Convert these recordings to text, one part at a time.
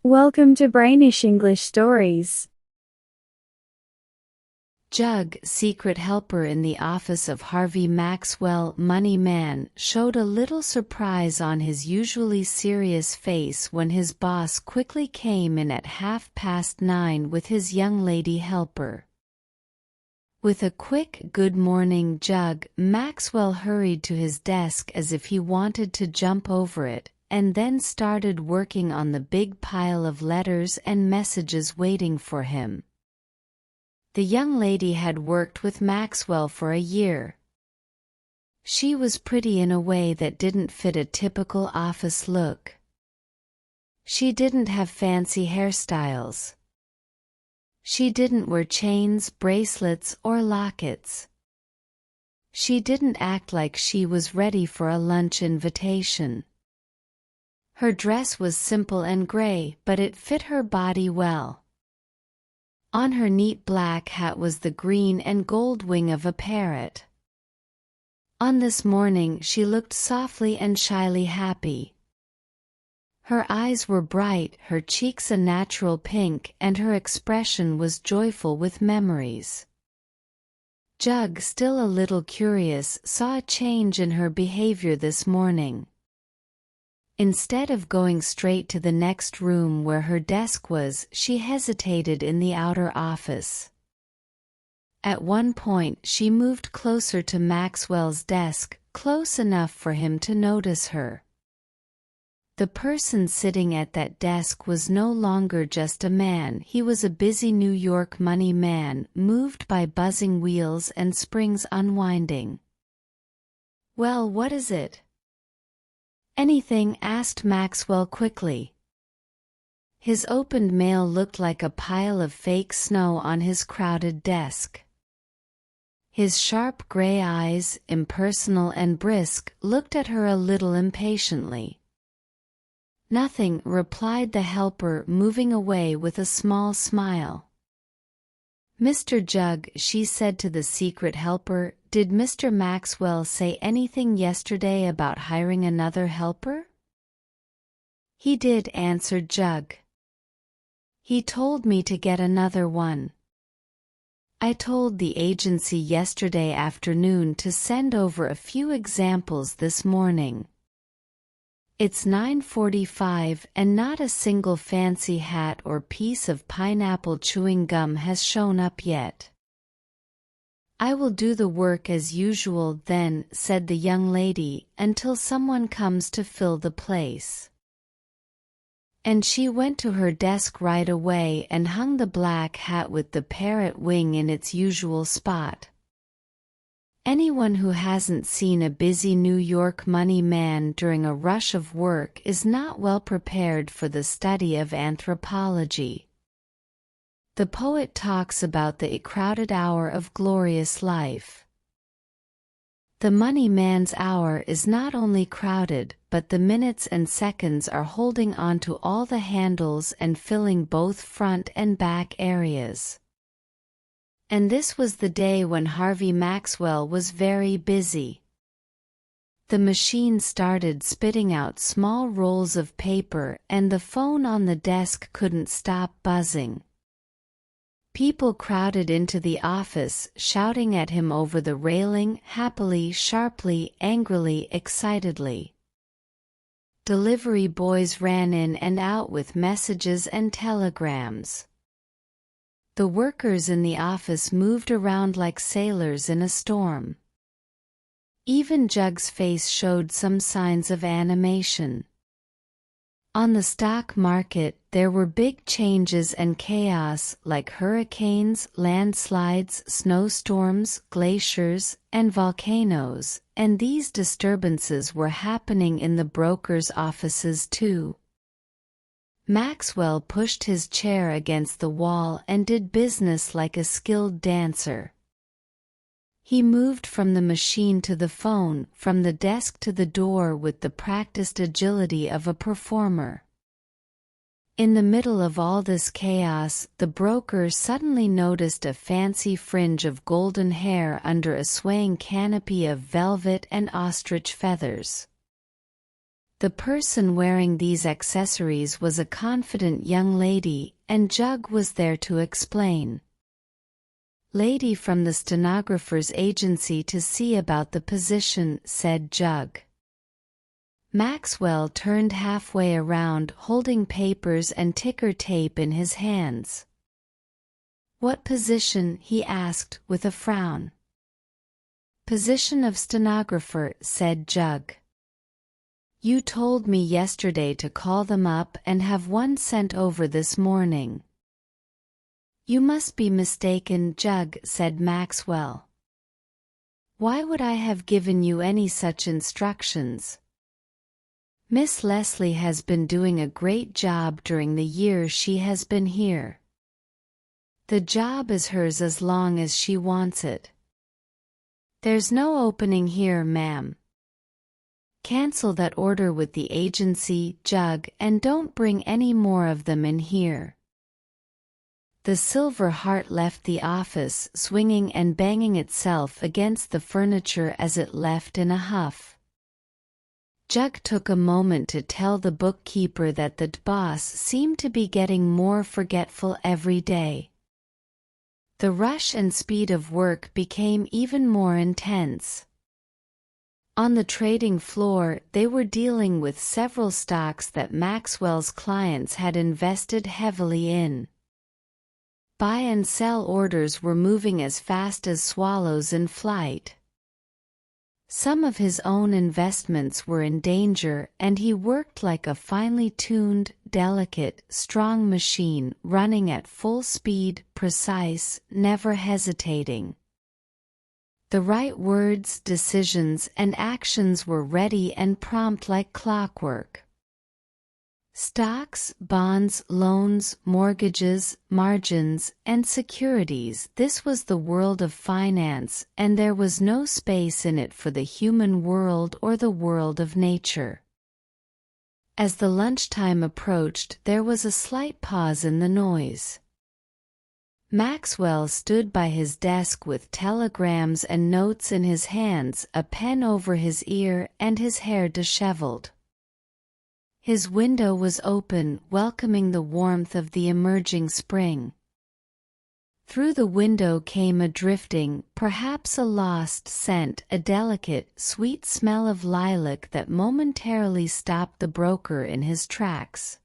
Welcome to Brainish English Stories. Jug, secret helper in the office of Harvey Maxwell, money man, showed a little surprise on his usually serious face when his boss quickly came in at 9:30 with his young lady helper. With a quick "Good morning, Jug," Maxwell hurried to his desk as if he wanted to jump over it, and then started working on the big pile of letters and messages waiting for him. The young lady had worked with Maxwell for a year. She was pretty in a way that didn't fit a typical office look. She didn't have fancy hairstyles. She didn't wear chains, bracelets, or lockets. She didn't act like she was ready for a lunch invitation. Her dress was simple and gray, but it fit her body well. On her neat black hat was the green and gold wing of a parrot. On this morning she looked softly and shyly happy. Her eyes were bright, her cheeks a natural pink, and her expression was joyful with memories. Jug, still a little curious, saw a change in her behavior this morning. Instead of going straight to the next room where her desk was, she hesitated in the outer office. At one point she moved closer to Maxwell's desk, close enough for him to notice her. The person sitting at that desk was no longer just a man, he was a busy New York money man, moved by buzzing wheels and springs unwinding. "Well, what is it?" "Anything?" asked Maxwell quickly. His opened mail looked like a pile of fake snow on his crowded desk. His sharp gray eyes, impersonal and brisk, looked at her a little impatiently. "Nothing," replied the helper, moving away with a small smile. "Mr. Jug," she said to the secret helper, "did Mr. Maxwell say anything yesterday about hiring another helper?" "He did," answered Jug. "He told me to get another one. I told the agency yesterday afternoon to send over a few examples this morning. It's 9:45 and not a single fancy hat or piece of pineapple chewing gum has shown up yet." "I will do the work as usual then," said the young lady, "until someone comes to fill the place." And she went to her desk right away and hung the black hat with the parrot wing in its usual spot. Anyone who hasn't seen a busy New York money man during a rush of work is not well prepared for the study of anthropology. The poet talks about the crowded hour of glorious life. The money man's hour is not only crowded, but the minutes and seconds are holding onto all the handles and filling both front and back areas. And this was the day when Harvey Maxwell was very busy. The machine started spitting out small rolls of paper, and the phone on the desk couldn't stop buzzing. People crowded into the office, shouting at him over the railing, happily, sharply, angrily, excitedly. Delivery boys ran in and out with messages and telegrams. The workers in the office moved around like sailors in a storm. Even Jug's face showed some signs of animation. On the stock market, there were big changes and chaos, like hurricanes, landslides, snowstorms, glaciers, and volcanoes, and these disturbances were happening in the brokers' offices too. Maxwell pushed his chair against the wall and did business like a skilled dancer. He moved from the machine to the phone, from the desk to the door with the practiced agility of a performer. In the middle of all this chaos, the broker suddenly noticed a fancy fringe of golden hair under a swaying canopy of velvet and ostrich feathers. The person wearing these accessories was a confident young lady, and Jug was there to explain. "Lady from the stenographer's agency to see about the position," said Jug. Maxwell turned halfway around, holding papers and ticker tape in his hands. "What position?" he asked, with a frown. "Position of stenographer," said Jug. "You told me yesterday to call them up and have one sent over this morning." "You must be mistaken, Jug," said Maxwell. "Why would I have given you any such instructions? Miss Leslie has been doing a great job during the year she has been here. The job is hers as long as she wants it. There's no opening here, ma'am. Cancel that order with the agency, Jug, and don't bring any more of them in here." The silver heart left the office, swinging and banging itself against the furniture as it left in a huff. Jug took a moment to tell the bookkeeper that the boss seemed to be getting more forgetful every day. The rush and speed of work became even more intense. On the trading floor, they were dealing with several stocks that Maxwell's clients had invested heavily in. Buy and sell orders were moving as fast as swallows in flight. Some of his own investments were in danger, and he worked like a finely tuned, delicate, strong machine, running at full speed, precise, never hesitating. The right words, decisions, and actions were ready and prompt like clockwork. Stocks, bonds, loans, mortgages, margins, and securities — this was the world of finance, and there was no space in it for the human world or the world of nature. As the lunchtime approached, there was a slight pause in the noise. Maxwell stood by his desk with telegrams and notes in his hands, a pen over his ear, and his hair disheveled. His window was open, welcoming the warmth of the emerging spring. Through the window came a drifting, perhaps a lost scent, a delicate, sweet smell of lilac that momentarily stopped the broker in his tracks.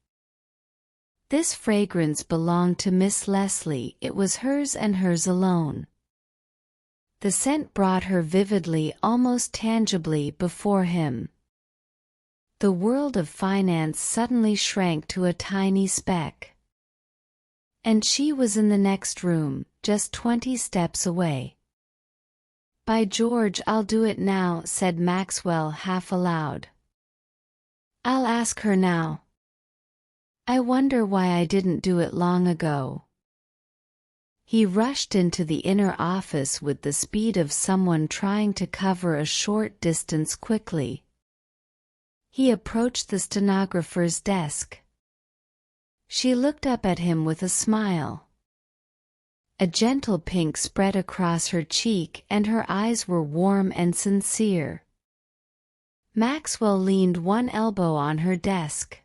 This fragrance belonged to Miss Leslie. It was hers and hers alone. The scent brought her vividly, almost tangibly, before him. The world of finance suddenly shrank to a tiny speck. And she was in the next room, just 20 steps away. "By George, I'll do it now," said Maxwell half aloud. "I'll ask her now. I wonder why I didn't do it long ago." He rushed into the inner office with the speed of someone trying to cover a short distance quickly. He approached the stenographer's desk. She looked up at him with a smile. A gentle pink spread across her cheek, and her eyes were warm and sincere. Maxwell leaned one elbow on her desk.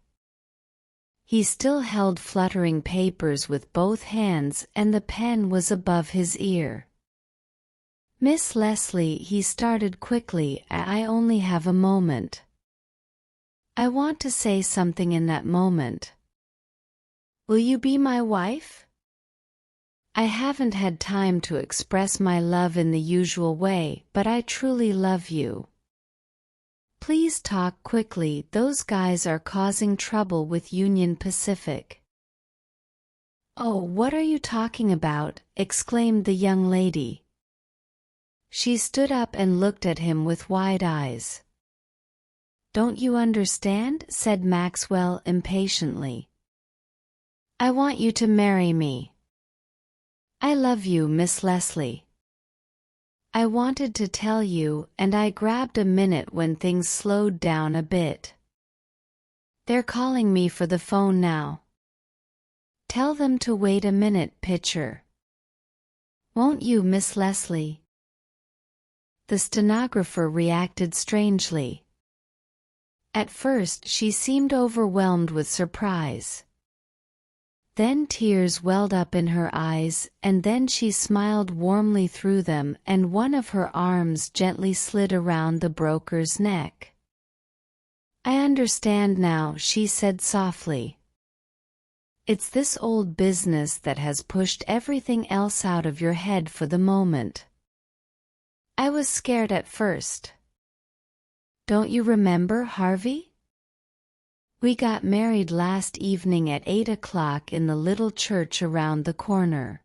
He still held fluttering papers with both hands, and the pen was above his ear. "Miss Leslie," he started quickly, "I only have a moment. I want to say something in that moment. Will you be my wife? I haven't had time to express my love in the usual way, but I truly love you. Please talk quickly. Those guys are causing trouble with Union Pacific." "Oh, what are you talking about?" exclaimed the young lady. She stood up and looked at him with wide eyes. "Don't you understand?" said Maxwell impatiently. "I want you to marry me. I love you, Miss Leslie. I wanted to tell you, and I grabbed a minute when things slowed down a bit. They're calling me for the phone now. Tell them to wait a minute, pitcher. Won't you, Miss Leslie?" The stenographer reacted strangely. At first she seemed overwhelmed with surprise. Then tears welled up in her eyes, and then she smiled warmly through them, and one of her arms gently slid around the broker's neck. "I understand now," she said softly. "It's this old business that has pushed everything else out of your head for the moment. I was scared at first. Don't you remember, Harvey? We got married last evening at 8 o'clock in the little church around the corner.